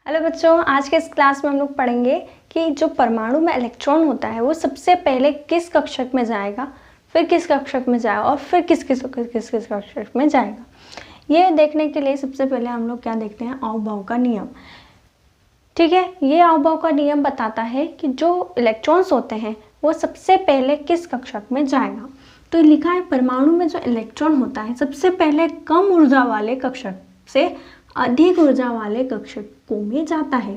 Hello बच्चों, आज के इस क्लास में हम लोग पढ़ेंगे कि जो परमाणु में इलेक्ट्रॉन होता है वो सबसे पहले किस कक्षक में जाएगा, फिर किस कक्षक में जाएगा और फिर किस कक्षक में जाएगा। ये देखने के लिए सबसे पहले हम लोग क्या देखते हैं, अहोभाव का नियम। ठीक है, ये अहोभाव का नियम बताता है कि जो इलेक्ट्रॉन्स होते हैं वो सबसे पहले किस कक्षक में जाएगा। तो लिखा है परमाणु में जो इलेक्ट्रॉन होता है सबसे पहले कम ऊर्जा वाले कक्षक से अधिक ऊर्जा वाले कक्षकों में जाता है।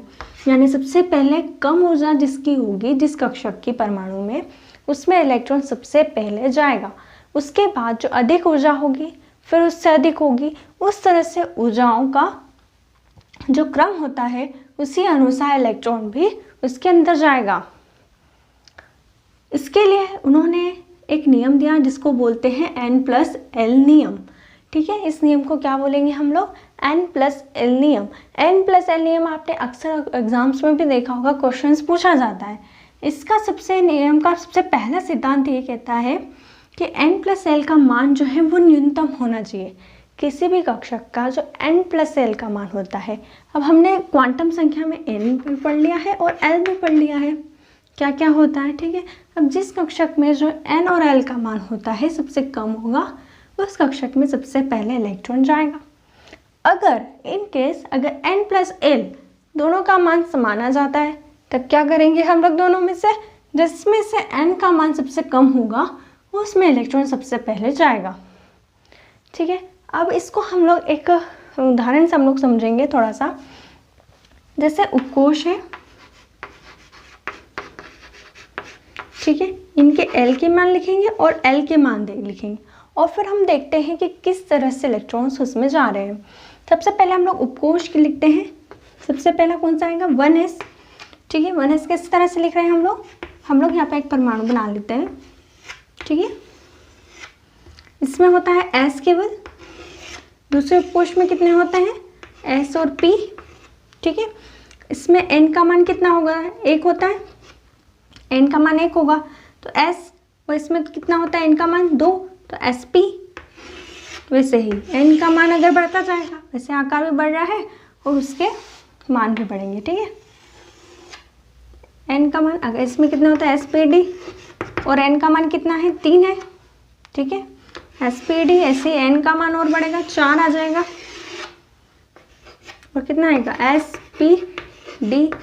यानी सबसे पहले कम ऊर्जा जिसकी होगी, जिस कक्षक की परमाणु में, उसमें इलेक्ट्रॉन सबसे पहले जाएगा। उसके बाद जो अधिक ऊर्जा होगी फिर उससे अधिक होगी। उस तरह से ऊर्जाओं का जो क्रम होता है उसी अनुसार इलेक्ट्रॉन भी उसके अंदर जाएगा। इसके लिए उन्होंने एक नियम दिया जिसको बोलते हैं N+L नियम। ठीक है, इस नियम को क्या बोलेंगे हम लोग, N+L नियम। N+L नियम आपने अक्सर एग्जाम्स में भी देखा होगा, क्वेश्चंस पूछा जाता है। इसका नियम का सबसे पहला सिद्धांत ये कहता है कि N+L का मान जो है वो न्यूनतम होना चाहिए। किसी भी कक्षक का जो N+L का मान होता है, अब हमने क्वांटम संख्या में N भी पढ़ लिया है और L भी पढ़ लिया है क्या क्या होता है। ठीक है, अब जिस कक्षक में जो N और L का मान होता है सबसे कम होगा, उस कक्षक में सबसे पहले इलेक्ट्रॉन जाएगा। अगर अगर N+L दोनों का मान समान आ जाता है तब क्या करेंगे हम लोग, दोनों में से जिसमें से N का मान सबसे कम होगा उसमें इलेक्ट्रॉन सबसे पहले जाएगा। ठीक है, अब इसको हम लोग एक उदाहरण से हम लोग समझेंगे थोड़ा सा। जैसे उपकोष है, ठीक है, इनके L के मान लिखेंगे और L के मान लिखेंगे और फिर हम देखते हैं कि किस तरह से इलेक्ट्रॉन्स उसमें जा रहे हैं। सबसे पहले हम लोग उपकोष की लिखते हैं। सबसे पहला कौन सा आएगा, 1s। ठीक है, 1s किस तरह से लिख रहे हैं हम लोग यहाँ पे एक परमाणु बना लेते हैं। ठीक है, इसमें होता है S केवल। दूसरे उपकोष में कितने होते हैं, S और P। ठीक है, इसमें N का मान कितना होगा, 1 होता है। N का मान 1 होगा तो S, और इसमें कितना होता है N का मान 2, तो Sp। वैसे ही N का मान अगर बढ़ता जाएगा, वैसे आकार भी बढ़ रहा है और उसके मान भी बढ़ेंगे। ठीक है, N का मान अगर इसमें कितना होता है Spd, और N का मान कितना है, 3 है। ठीक है, Spd, ऐसे N का मान और बढ़ेगा, 4 आ जाएगा और कितना आएगा Spdf।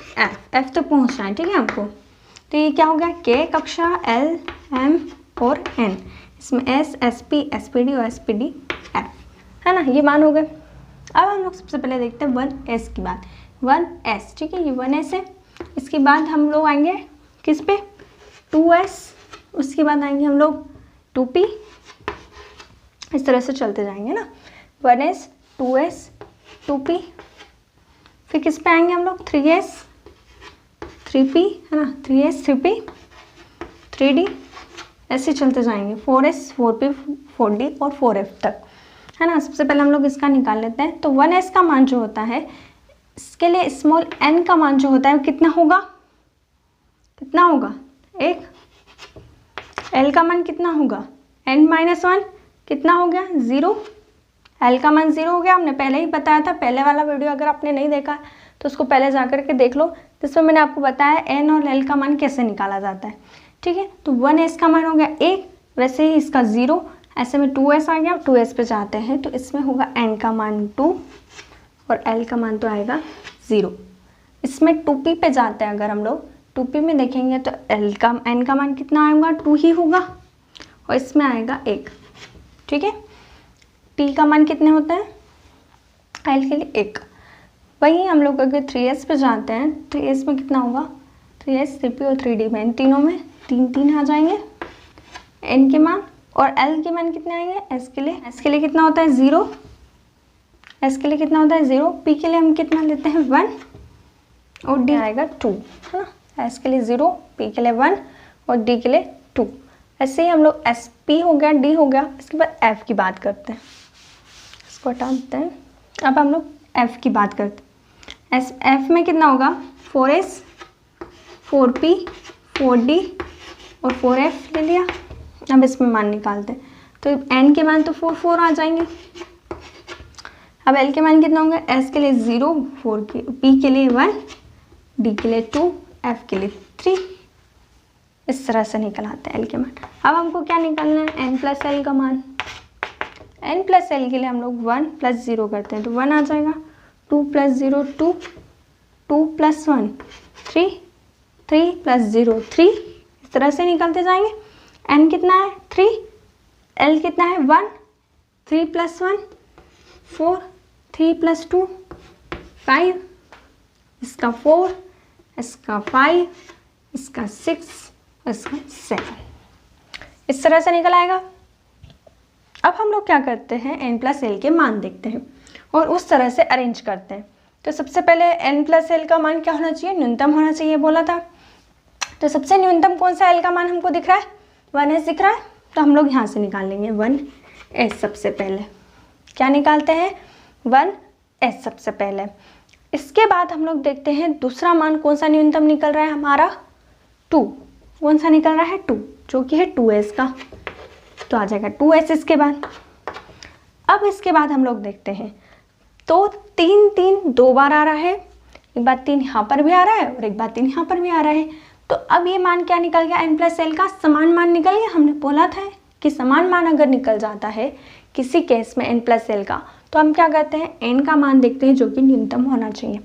F तो पहुँचना है। ठीक है हमको, तो ये क्या हो गया, K कक्षा, L, M और N। इसमें S, Sp, Spd और Spdf है ना, ये मान हो गए। अब हम लोग सबसे पहले देखते हैं 1s की बात। 1s, ठीक है, ये 1s है। इसके बाद हम लोग आएंगे किस पे, 2s। उसके बाद आएंगे हम लोग 2p। इस तरह से चलते जाएंगे ना, 1s, 2s, 2p। फिर किस पे आएंगे हम लोग, 3s, 3p है ना, 3s, 3p, 3d, ऐसे चलते जाएंगे, 4s, 4p, 4d और 4f तक है ना। सबसे पहले हम लोग इसका निकाल लेते हैं। तो 1s का मान जो होता है, इसके लिए स्मॉल n का मान जो होता है वो कितना होगा, 1। l का मान कितना होगा, n-1 कितना हो गया, 0। l का मान 0 हो गया, हमने पहले ही बताया था। पहले वाला वीडियो अगर आपने नहीं देखा तो उसको पहले जा कर के देख लो, जिसमें मैंने आपको बताया n और l का मान कैसे निकाला जाता है। ठीक है, तो 1s का मान हो गया 1, वैसे ही इसका 0। ऐसे में 2s आ गया, 2s पे जाते हैं तो इसमें होगा n का मान 2 और l का मान तो आएगा 0। इसमें 2p पे जाते हैं, अगर हम लोग 2p में देखेंगे तो n का मान कितना आएगा, 2 ही होगा और इसमें आएगा 1। ठीक है, p का मान कितने होता है, l के लिए 1। वहीं हम लोग अगर 3s पे जाते हैं, 3s में कितना होगा, 3s, 3p और 3d में, इन तीनों में 3 आ जाएंगे n के मान, और l के मान कितने आएंगे, s के लिए कितना होता है 0, s के लिए कितना होता है 0, p के लिए हम कितना लेते हैं 1 और d आएगा 2 है ना। s के लिए 0, p के लिए 1 और d के लिए 2। ऐसे ही हम लोग sp हो गया, d हो गया। इसके बाद f की बात करते हैं, इसको हटा देते हैं। अब हम लोग f की बात करते हैं। f में कितना होगा, 4s, 4p, 4d और 4f ले लिया। अब इसमें मान निकालते हैं तो n के मान तो 4 आ जाएंगे अब एल के मान कितना होंगे, एस के लिए 0, पी के लिए 1, डी के लिए 2, एफ के लिए 3। इस तरह से निकल आते हैं एल के मान। अब हमको क्या निकालना है, एन प्लस एल का मान। एन प्लस एल के लिए हम लोग 1 + 0 करते हैं तो 1 आ जाएगा, 2 + 0 2, 2 + 1 3, 3 + 0 3। इस तरह से निकलते जाएंगे। एन कितना है 3, एल कितना है 1, 3 + 1 4, 3 + 2 5, इसका 4, इसका 5, इसका 6, इसका 7। इस तरह से निकल आएगा। अब हम लोग क्या करते हैं, n + l के मान देखते हैं और उस तरह से अरेंज करते हैं। तो सबसे पहले n + l का मान क्या होना चाहिए, न्यूनतम होना चाहिए बोला था। तो सबसे न्यूनतम कौन सा l का मान हमको दिख रहा है, 1s दिख रहा है। तो हम लोग यहाँ से निकाल लेंगे 1s। सबसे पहले क्या निकालते हैं, 1s सबसे पहले। इसके बाद हम लोग देखते हैं दूसरा मान कौन सा न्यूनतम निकल रहा है हमारा, 2। कौन सा निकल रहा है, 2, जो कि है 2s का। तो आ जाएगा 2s इसके बाद। अब इसके बाद हम लोग देखते हैं तो 3 3 2 बार आ रहा है, एक बार 3 यहाँ पर भी आ रहा है और एक बार 3 यहाँ पर भी आ रहा है। तो अब ये मान क्या निकल गया, n + l का समान मान निकल गया। हमने बोला था कि समान मान अगर निकल जाता है किसी केस में n + l का, तो हम क्या करते हैं, n का मान देखते हैं जो कि न्यूनतम होना चाहिए।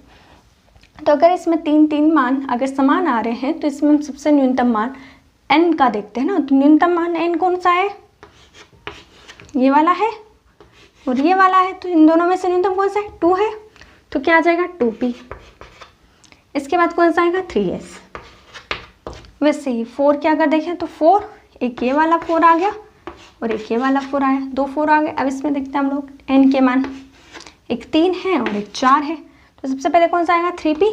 तो अगर इसमें 3 3 मान अगर समान आ रहे हैं तो इसमें हम सबसे न्यूनतम मान n का देखते हैं ना। तो न्यूनतम मान n कौन सा है, ये वाला है और ये वाला है। तो इन दोनों में से न्यूनतम कौन सा है, 2 है। तो क्या आ जाएगा 2p। इसके बाद कौन सा आएगा, 3s। वैसे ही 4 क्या अगर देखें तो 4, एक ये वाला 4 आ गया और एक ये वाला 4 आया, 2 4 आ गए। अब इसमें देखते हैं हम लोग n के मान, एक 3 है और एक 4 है। तो सबसे पहले कौन सा आएगा, 3p।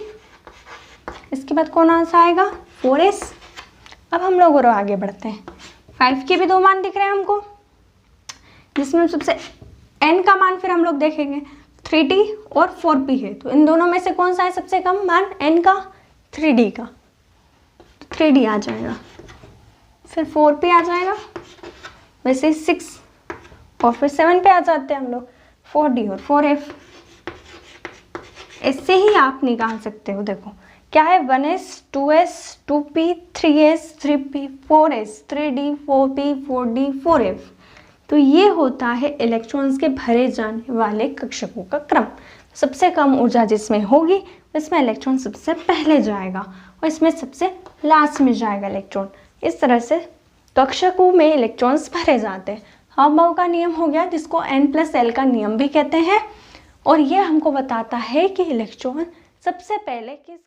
इसके बाद कौन सा आएगा, 4s। अब हम लोग और आगे बढ़ते हैं। 5 के भी 2 मान दिख रहे हैं हमको, जिसमें सबसे n का मान फिर हम लोग देखेंगे 3d और 4p है। तो इन दोनों में से कौन सा है सबसे कम मान, n का, 3d का। तो 3d आ जाएगा, फिर 4p आ जाएगा, वैसे 6 और फिर 7 पे आ जाते हैं हम लोग, 4d और 4f। इससे ही आप निकाल सकते हो। देखो क्या है, 1s 2s 2p 3s 3p 4s 3d 4p 4d 4f। तो ये होता है इलेक्ट्रॉन्स के भरे जाने वाले कक्षकों का क्रम। सबसे कम ऊर्जा जिसमें होगी इसमें इलेक्ट्रॉन सबसे पहले जाएगा और इसमें सबसे लास्ट में जाएगा इलेक्ट्रॉन। इस तरह से कक्षकों में इलेक्ट्रॉन्स भरे जाते हैं। हाउ का नियम हो गया, जिसको n + l का नियम भी कहते हैं। और ये हमको बताता है कि इलेक्ट्रॉन सबसे पहले किस